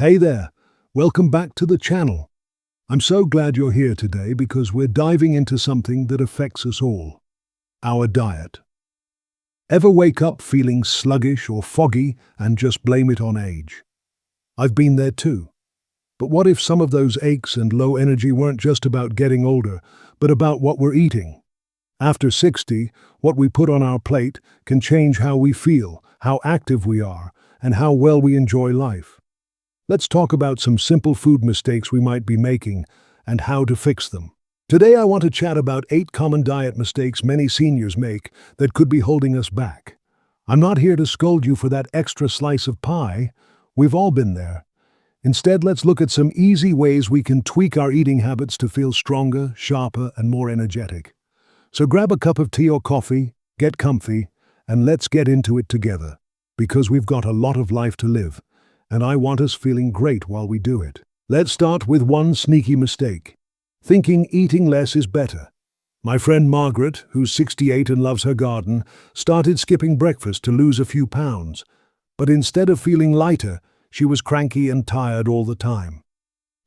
Hey there, welcome back to the channel. I'm so glad you're here today because we're diving into something that affects us all, our diet. Ever wake up feeling sluggish or foggy and just blame it on age? I've been there too. But what if some of those aches and low energy weren't just about getting older, but about what we're eating? After 60, what we put on our plate can change how we feel, how active we are, and how well we enjoy life. Let's talk about some simple food mistakes we might be making and how to fix them. Today I want to chat about 8 common diet mistakes many seniors make that could be holding us back. I'm not here to scold you for that extra slice of pie. We've all been there. Instead, let's look at some easy ways we can tweak our eating habits to feel stronger, sharper, and more energetic. So grab a cup of tea or coffee, get comfy, and let's get into it together. Because we've got a lot of life to live, and I want us feeling great while we do it. Let's start with one sneaky mistake: thinking eating less is better. My friend Margaret, who's 68 and loves her garden, started skipping breakfast to lose a few pounds. But instead of feeling lighter, she was cranky and tired all the time.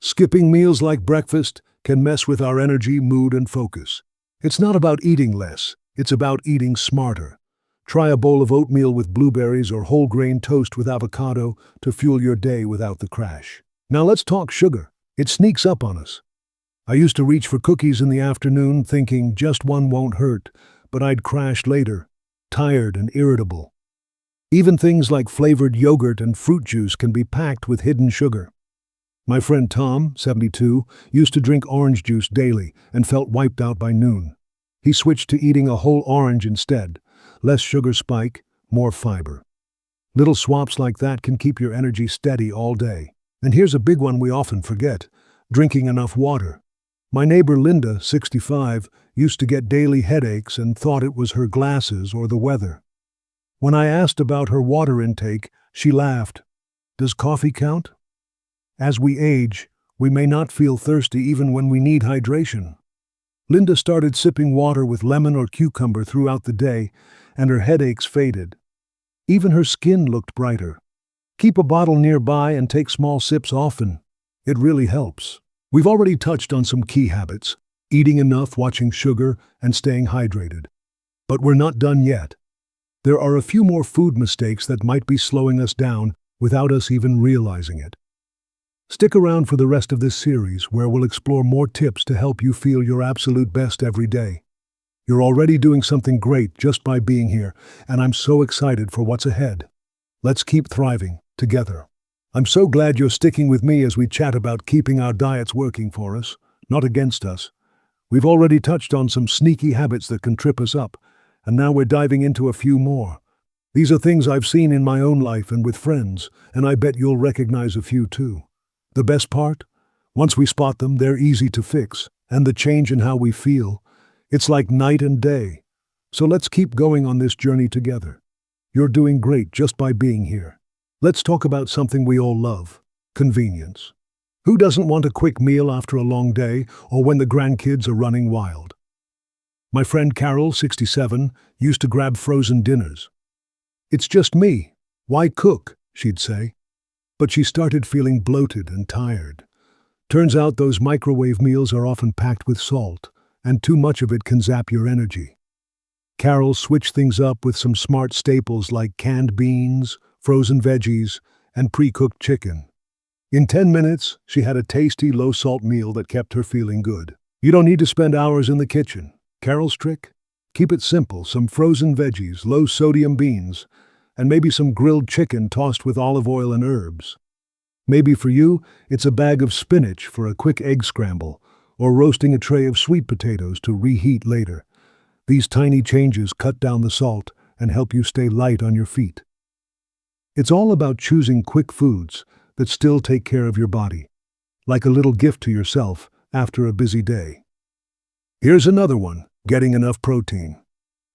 Skipping meals like breakfast can mess with our energy, mood, and focus. It's not about eating less, it's about eating smarter. Try a bowl of oatmeal with blueberries or whole grain toast with avocado to fuel your day without the crash. Now let's talk sugar. It sneaks up on us. I used to reach for cookies in the afternoon thinking just one won't hurt, but I'd crash later, tired and irritable. Even things like flavored yogurt and fruit juice can be packed with hidden sugar. My friend Tom, 72, used to drink orange juice daily and felt wiped out by noon. He switched to eating a whole orange instead. Less sugar spike, more fiber. Little swaps like that can keep your energy steady all day. And here's a big one we often forget: drinking enough water. My neighbor Linda, 65, used to get daily headaches and thought it was her glasses or the weather. When I asked about her water intake, she laughed. Does coffee count? As we age, we may not feel thirsty even when we need hydration. Linda started sipping water with lemon or cucumber throughout the day, and her headaches faded. Even her skin looked brighter. Keep a bottle nearby and take small sips often. It really helps. We've already touched on some key habits: eating enough, watching sugar, and staying hydrated. But we're not done yet. There are a few more food mistakes that might be slowing us down without us even realizing it. Stick around for the rest of this series, where we'll explore more tips to help you feel your absolute best every day. You're already doing something great just by being here, and I'm so excited for what's ahead. Let's keep thriving together. I'm so glad you're sticking with me as we chat about keeping our diets working for us, not against us. We've already touched on some sneaky habits that can trip us up, and now we're diving into a few more. These are things I've seen in my own life and with friends, and I bet you'll recognize a few too. The best part? Once we spot them, they're easy to fix, and the change in how we feel, it's like night and day. So let's keep going on this journey together. You're doing great just by being here. Let's talk about something we all love: convenience. Who doesn't want a quick meal after a long day or when the grandkids are running wild? My friend Carol, 67, used to grab frozen dinners. "It's just me. Why cook?" she'd say. But she started feeling bloated and tired. Turns out those microwave meals are often packed with salt, and too much of it can zap your energy. Carol switched things up with some smart staples like canned beans, frozen veggies, and pre-cooked chicken. In 10 minutes, she had a tasty, low-salt meal that kept her feeling good. You don't need to spend hours in the kitchen. Carol's trick? Keep it simple: some frozen veggies, low-sodium beans, and maybe some grilled chicken tossed with olive oil and herbs. Maybe for you, it's a bag of spinach for a quick egg scramble, or roasting a tray of sweet potatoes to reheat later. These tiny changes cut down the salt and help you stay light on your feet. It's all about choosing quick foods that still take care of your body, like a little gift to yourself after a busy day. Here's another one: getting enough protein.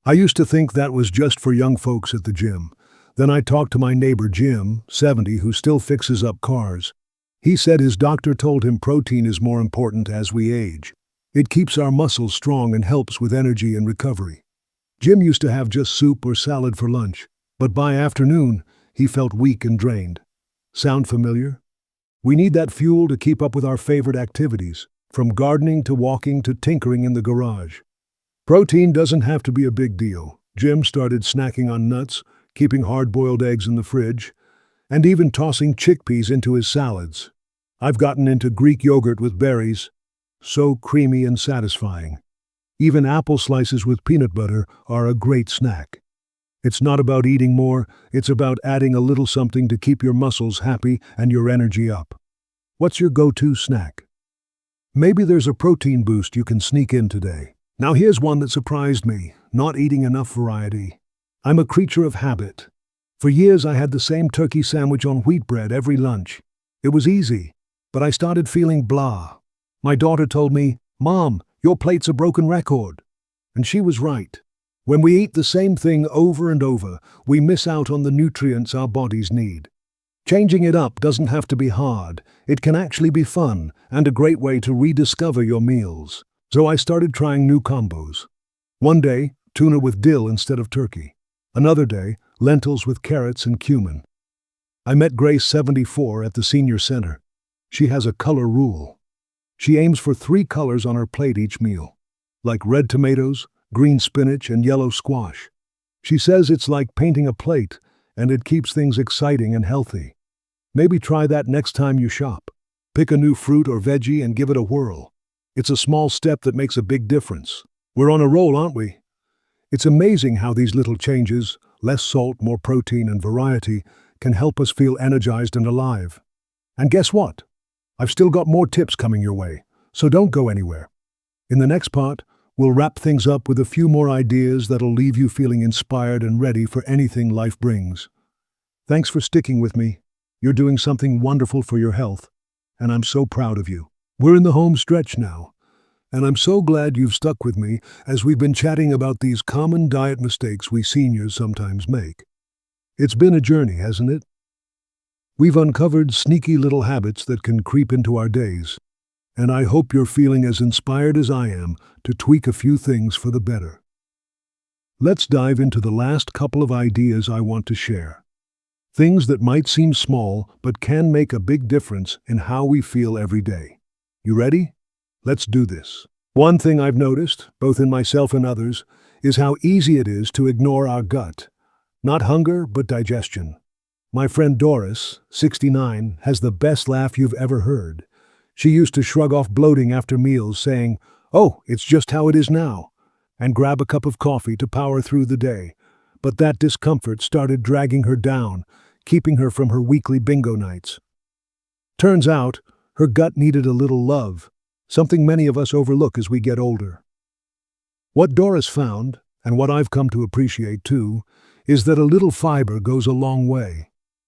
I used to think that was just for young folks at the gym. Then I talked to my neighbor Jim, 70, who still fixes up cars. He said his doctor told him protein is more important as we age. It keeps our muscles strong and helps with energy and recovery. Jim used to have just soup or salad for lunch, but by afternoon, he felt weak and drained. Sound familiar? We need that fuel to keep up with our favorite activities, from gardening to walking to tinkering in the garage. Protein doesn't have to be a big deal. Jim started snacking on nuts, keeping hard-boiled eggs in the fridge, and even tossing chickpeas into his salads. I've gotten into Greek yogurt with berries, so creamy and satisfying. Even apple slices with peanut butter are a great snack. It's not about eating more, it's about adding a little something to keep your muscles happy and your energy up. What's your go-to snack? Maybe there's a protein boost you can sneak in today. Now here's one that surprised me, not eating enough variety. I'm a creature of habit. For years I had the same turkey sandwich on wheat bread every lunch. It was easy, but I started feeling blah. My daughter told me, "Mom, your plate's a broken record." And she was right. When we eat the same thing over and over, we miss out on the nutrients our bodies need. Changing it up doesn't have to be hard. It can actually be fun and a great way to rediscover your meals. So I started trying new combos. One day, tuna with dill instead of turkey. Another day, lentils with carrots and cumin. I met Grace, 74, at the senior center. She has a color rule. She aims for 3 colors on her plate each meal, like red tomatoes, green spinach, and yellow squash. She says it's like painting a plate, and it keeps things exciting and healthy. Maybe try that next time you shop. Pick a new fruit or veggie and give it a whirl. It's a small step that makes a big difference. We're on a roll, aren't we? It's amazing how these little changes, less salt, more protein, and variety, can help us feel energized and alive. And guess what? I've still got more tips coming your way, so don't go anywhere. In the next part, we'll wrap things up with a few more ideas that'll leave you feeling inspired and ready for anything life brings. Thanks for sticking with me. You're doing something wonderful for your health, and I'm so proud of you. We're in the home stretch now, and I'm so glad you've stuck with me as we've been chatting about these common diet mistakes we seniors sometimes make. It's been a journey, hasn't it? We've uncovered sneaky little habits that can creep into our days, and I hope you're feeling as inspired as I am to tweak a few things for the better. Let's dive into the last couple of ideas I want to share. Things that might seem small but can make a big difference in how we feel every day. You ready? Let's do this. One thing I've noticed, both in myself and others, is how easy it is to ignore our gut. Not hunger, but digestion. My friend Doris, 69, has the best laugh you've ever heard. She used to shrug off bloating after meals, saying, "Oh, it's just how it is now," and grab a cup of coffee to power through the day. But that discomfort started dragging her down, keeping her from her weekly bingo nights. Turns out, her gut needed a little love, something many of us overlook as we get older. What Doris found, and what I've come to appreciate too, is that a little fiber goes a long way.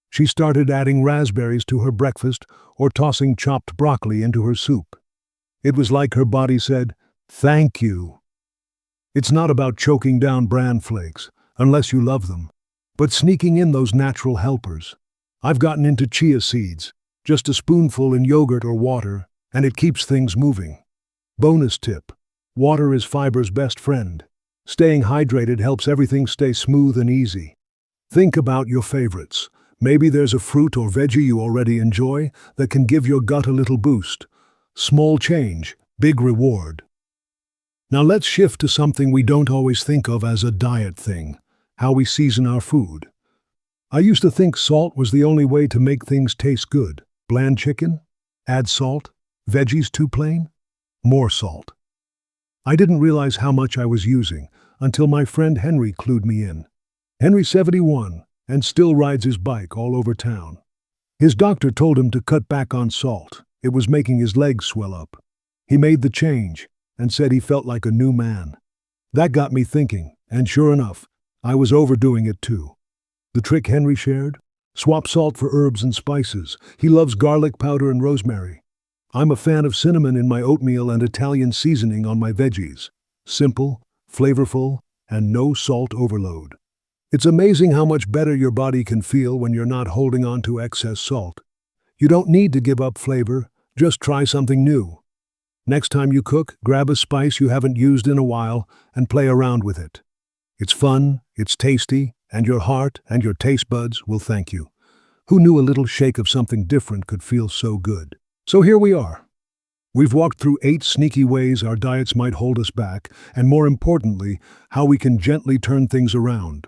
She started adding raspberries to her breakfast or tossing chopped broccoli into her soup. It was like her body said, "Thank you." It's not about choking down bran flakes, unless you love them, but sneaking in those natural helpers. I've gotten into chia seeds, just a spoonful in yogurt or water, and it keeps things moving. Bonus tip: water is fiber's best friend. Staying hydrated helps everything stay smooth and easy. Think about your favorites. Maybe there's a fruit or veggie you already enjoy that can give your gut a little boost. Small change, big reward. Now let's shift to something we don't always think of as a diet thing: how we season our food. I used to think salt was the only way to make things taste good. Bland chicken? Add salt. Veggies too plain? More salt. I didn't realize how much I was using until my friend Henry clued me in. Henry's 71 and still rides his bike all over town. His doctor told him to cut back on salt. It was making his legs swell up. He made the change and said he felt like a new man. That got me thinking, and sure enough, I was overdoing it too. The trick Henry shared? Swap salt for herbs and spices. He loves garlic powder and rosemary. I'm a fan of cinnamon in my oatmeal and Italian seasoning on my veggies. Simple, flavorful, and no salt overload. It's amazing how much better your body can feel when you're not holding on to excess salt. You don't need to give up flavor, just try something new. Next time you cook, grab a spice you haven't used in a while and play around with it. It's fun, it's tasty, and your heart and your taste buds will thank you. Who knew a little shake of something different could feel so good? So here we are. We've walked through 8 sneaky ways our diets might hold us back, and more importantly, how we can gently turn things around.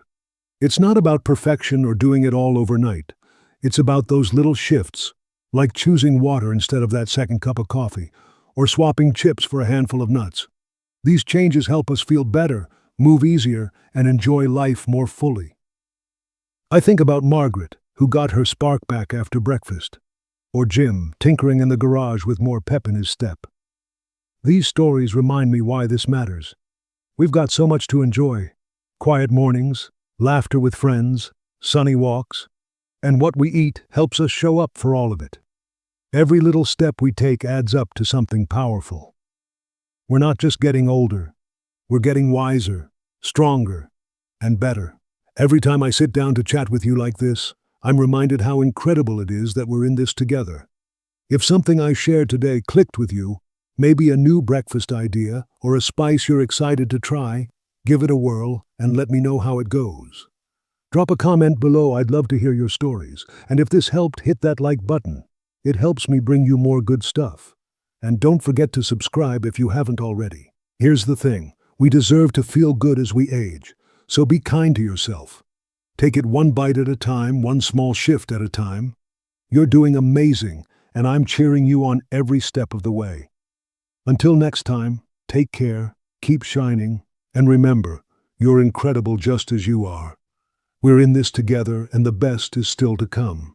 It's not about perfection or doing it all overnight. It's about those little shifts, like choosing water instead of that second cup of coffee, or swapping chips for a handful of nuts. These changes help us feel better, move easier, and enjoy life more fully. I think about Margaret, who got her spark back after breakfast, or Jim, tinkering in the garage with more pep in his step. These stories remind me why this matters. We've got so much to enjoy: quiet mornings, laughter with friends, sunny walks, and what we eat helps us show up for all of it. Every little step we take adds up to something powerful. We're not just getting older, we're getting wiser, stronger, and better. Every time I sit down to chat with you like this, I'm reminded how incredible it is that we're in this together. If something I shared today clicked with you, maybe a new breakfast idea or a spice you're excited to try, give it a whirl and let me know how it goes. Drop a comment below, I'd love to hear your stories. And if this helped, hit that like button. It helps me bring you more good stuff. And don't forget to subscribe if you haven't already. Here's the thing, we deserve to feel good as we age, so be kind to yourself. Take it one bite at a time, one small shift at a time. You're doing amazing, and I'm cheering you on every step of the way. Until next time, take care, keep shining, and remember, you're incredible just as you are. We're in this together, and the best is still to come.